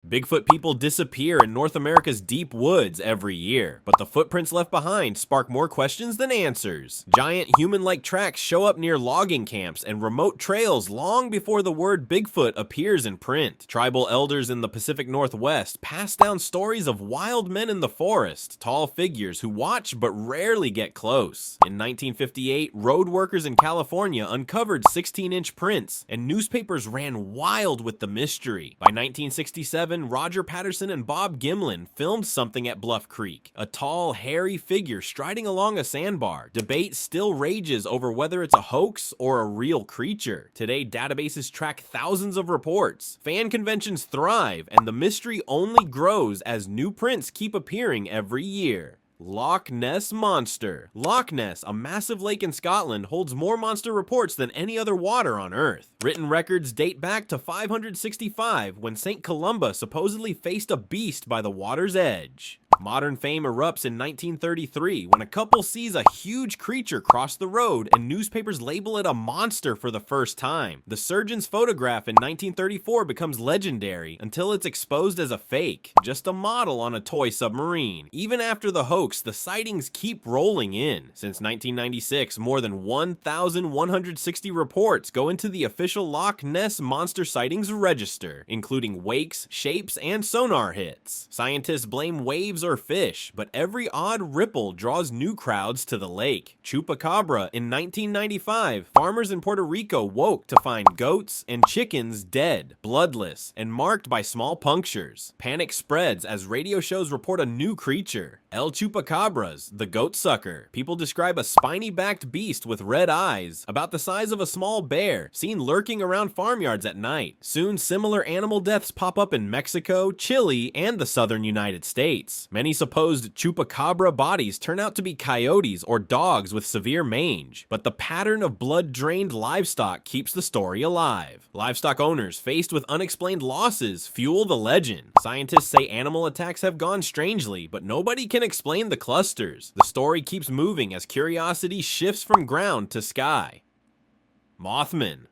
Bigfoot people disappear in North America's deep woods every year, but the footprints left behind spark more questions than answers. Giant human-like tracks show up near logging camps and remote trails long before the word Bigfoot appears in print. Tribal elders in the Pacific Northwest pass down stories of wild men in the forest, tall figures who watch but rarely get close. In 1958, road workers in California uncovered 16-inch prints, and newspapers ran wild with the mystery. By 1967, Roger Patterson and Bob Gimlin filmed something at Bluff Creek, a tall, hairy figure striding along a sandbar. Debate still rages over whether it's a hoax or a real creature. Today, databases track thousands of reports. Fan conventions thrive, and the mystery only grows as new prints keep appearing every year. Loch Ness Monster. Loch Ness, a massive lake in Scotland, holds more monster reports than any other water on Earth. Written records date back to 565, when St. Columba supposedly faced a beast by the water's edge. Modern fame erupts in 1933 when a couple sees a huge creature cross the road and newspapers label it a monster for the first time. The surgeon's photograph in 1934 becomes legendary until it's exposed as a fake, just a model on a toy submarine. Even after the hoax, the sightings keep rolling in. Since 1996, more than 1,160 reports go into the official Loch Ness Monster Sightings Register, including wakes, shapes, and sonar hits. Scientists blame waves or fish, but every odd ripple draws new crowds to the lake. Chupacabra. In 1995, farmers in Puerto Rico woke to find goats and chickens dead, bloodless, and marked by small punctures. Panic spreads as radio shows report a new creature. El Chupacabras, the goat sucker. People describe a spiny-backed beast with red eyes, about the size of a small bear, seen lurking around farmyards at night. Soon, similar animal deaths pop up in Mexico, Chile, and the southern United States. Many supposed chupacabra bodies turn out to be coyotes or dogs with severe mange, but the pattern of blood-drained livestock keeps the story alive. Livestock owners faced with unexplained losses fuel the legend. Scientists say animal attacks have gone strangely, but nobody can explain the clusters. The story keeps moving as curiosity shifts from ground to sky. Mothman.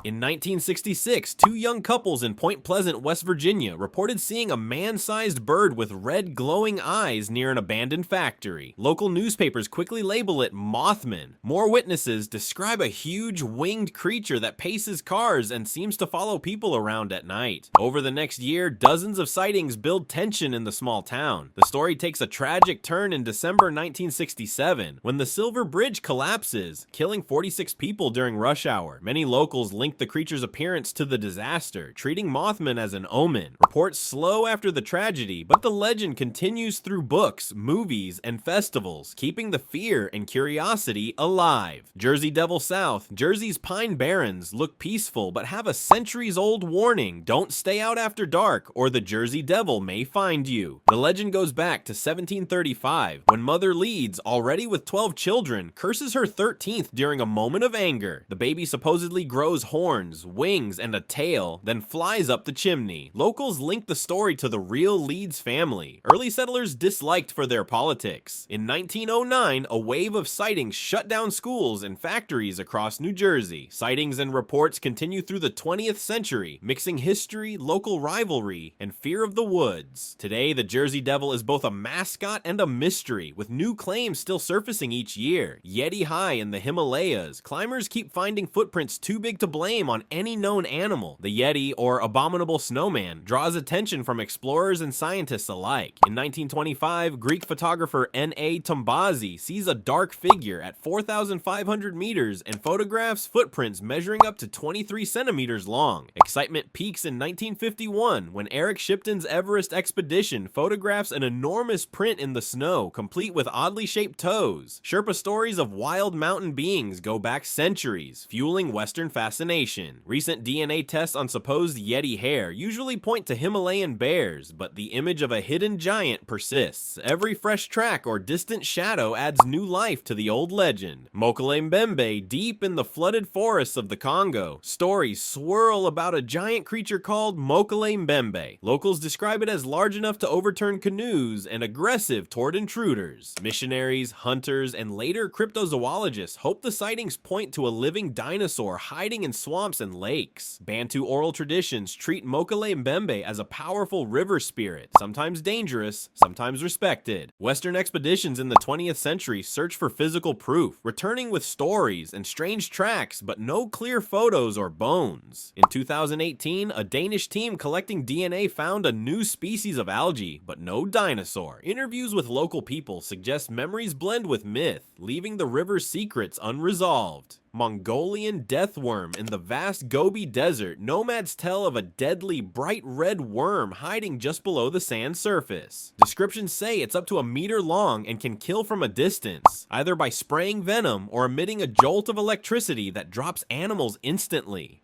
In 1966, two young couples in Point Pleasant, West Virginia, reported seeing a man-sized bird with red glowing eyes near an abandoned factory. Local newspapers quickly label it Mothman. More witnesses describe a huge winged creature that paces cars and seems to follow people around at night. Over the next year, dozens of sightings build tension in the small town. The story takes a tragic turn in December 1967, when the Silver Bridge collapses, killing 46 people during rush hour. Many locals link the creature's appearance to the disaster, treating Mothman as an omen. Reports slow after the tragedy, but the legend continues through books, movies, and festivals, keeping the fear and curiosity alive. Jersey Devil South. Jersey's Pine Barrens look peaceful but have a centuries-old warning: don't stay out after dark or the Jersey Devil may find you. The legend goes back to 1735, when Mother Leeds, already with 12 children, curses her 13th during a moment of anger. The baby supposedly grows horns, wings, and a tail, then flies up the chimney. Locals link the story to the real Leeds family. Early settlers disliked for their politics. In 1909, a wave of sightings shut down schools and factories across New Jersey. Sightings and reports continue through the 20th century, mixing history, local rivalry, and fear of the woods. Today, the Jersey Devil is both a mascot and a mystery, with new claims still surfacing each year. Yeti high in the Himalayas, climbers keep finding footprints too big to blame on any known animal. The Yeti, or abominable snowman, draws attention from explorers and scientists alike. In 1925, Greek photographer N.A. Tombazi sees a dark figure at 4,500 meters and photographs footprints measuring up to 23 centimeters long. Excitement peaks in 1951 when Eric Shipton's Everest expedition photographs an enormous print in the snow, complete with oddly shaped toes. Sherpa stories of wild mountain beings go back centuries, fueling Western fascination. Recent DNA tests on supposed Yeti hair usually point to Himalayan bears, but the image of a hidden giant persists. Every fresh track or distant shadow adds new life to the old legend. Mokele Mbembe, deep in the flooded forests of the Congo, stories swirl about a giant creature called Mokele Mbembe. Locals describe it as large enough to overturn canoes and aggressive toward intruders. Missionaries, hunters, and later cryptozoologists hope the sightings point to a living dinosaur hiding in swamps and lakes. Bantu oral traditions treat Mokele Mbembe as a powerful river spirit, sometimes dangerous, sometimes respected. Western expeditions in the 20th century search for physical proof, returning with stories and strange tracks, but no clear photos or bones. In 2018, a Danish team collecting DNA found a new species of algae, but no dinosaur. Interviews with local people suggest memories blend with myth, leaving the river's secrets unresolved. Mongolian deathworm. In the vast Gobi Desert, nomads tell of a deadly, bright red worm hiding just below the sand surface. Descriptions say it's up to a meter long and can kill from a distance, either by spraying venom or emitting a jolt of electricity that drops animals instantly.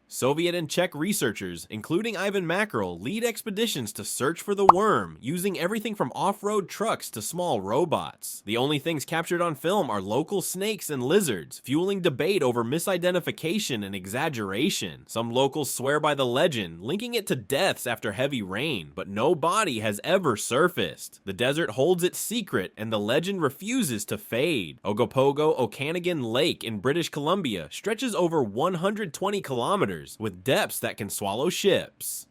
Soviet and Czech researchers, including Ivan Makarel, lead expeditions to search for the worm, using everything from off-road trucks to small robots. The only things captured on film are local snakes and lizards, fueling debate over misidentification and exaggeration. Some locals swear by the legend, linking it to deaths after heavy rain, but no body has ever surfaced. The desert holds its secret, and the legend refuses to fade. Ogopogo Okanagan Lake in British Columbia stretches over 120 kilometers, with depths that can swallow ships.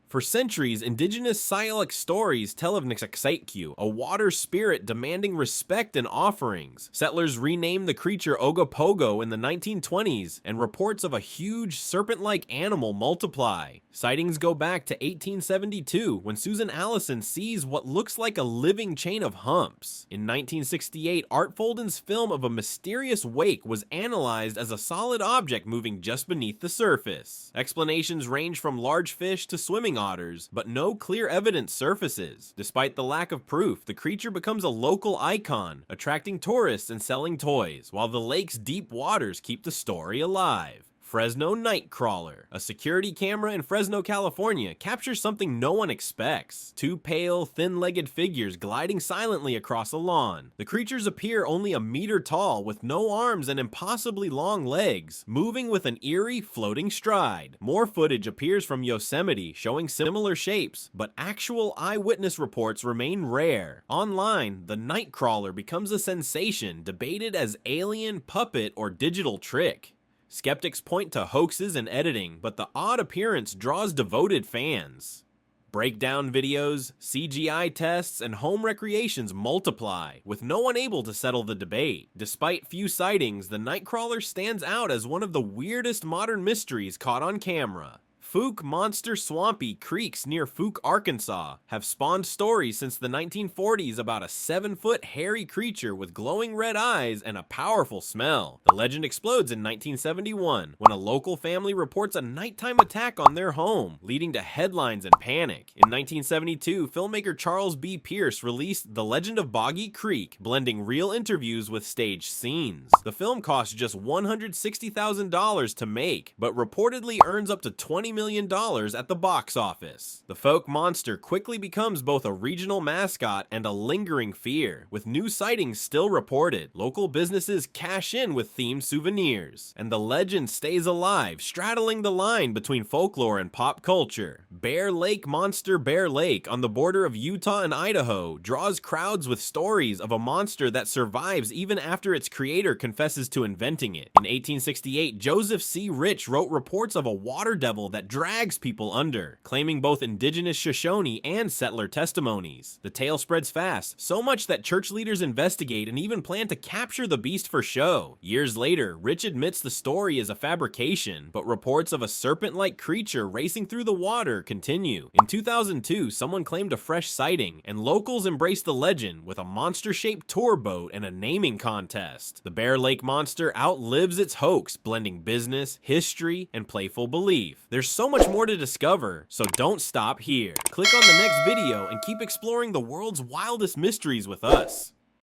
For centuries, indigenous Syilx stories tell of Nixaxaitku, a water spirit demanding respect and offerings. Settlers renamed the creature Ogopogo in the 1920s, and reports of a huge serpent-like animal multiply. Sightings go back to 1872, when Susan Allison sees what looks like a living chain of humps. In 1968, Art Folden's film of a mysterious wake was analyzed as a solid object moving just beneath the surface. Explanations range from large fish to swimming otters, but no clear evidence surfaces. Despite the lack of proof, the creature becomes a local icon, attracting tourists and selling toys, while the lake's deep waters keep the story alive. Fresno Nightcrawler. A security camera in Fresno, California captures something no one expects. Two pale, thin-legged figures gliding silently across a lawn. The creatures appear only a meter tall, with no arms and impossibly long legs, moving with an eerie, floating stride. More footage appears from Yosemite, showing similar shapes, but actual eyewitness reports remain rare. Online, the Nightcrawler becomes a sensation, debated as alien, puppet, or digital trick. Skeptics point to hoaxes and editing, but the odd appearance draws devoted fans. Breakdown videos, CGI tests, and home recreations multiply, with no one able to settle the debate. Despite few sightings, the Nightcrawler stands out as one of the weirdest modern mysteries caught on camera. Fook monster swampy creeks near Fook, Arkansas have spawned stories since the 1940s about a 7-foot hairy creature with glowing red eyes and a powerful smell. The legend explodes in 1971 when a local family reports a nighttime attack on their home, leading to headlines and panic. In 1972, filmmaker Charles B. Pierce released The Legend of Boggy Creek, blending real interviews with staged scenes. The film cost just $160,000 to make, but reportedly earns up to $20 million at the box office. The folk monster quickly becomes both a regional mascot and a lingering fear, with new sightings still reported. Local businesses cash in with themed souvenirs, and the legend stays alive, straddling the line between folklore and pop culture. Bear Lake Monster Bear Lake, on the border of Utah and Idaho, draws crowds with stories of a monster that survives even after its creator confesses to inventing it. In 1868, Joseph C. Rich wrote reports of a water devil that drags people under, claiming both indigenous Shoshone and settler testimonies. The tale spreads fast, so much that church leaders investigate and even plan to capture the beast for show. Years later, Rich admits the story is a fabrication, but reports of a serpent-like creature racing through the water continue. In 2002, someone claimed a fresh sighting, and locals embraced the legend with a monster-shaped tour boat and a naming contest. The Bear Lake Monster outlives its hoax, blending business, history, and playful belief. There's so much more to discover, so don't stop here. Click on the next video and keep exploring the world's wildest mysteries with us.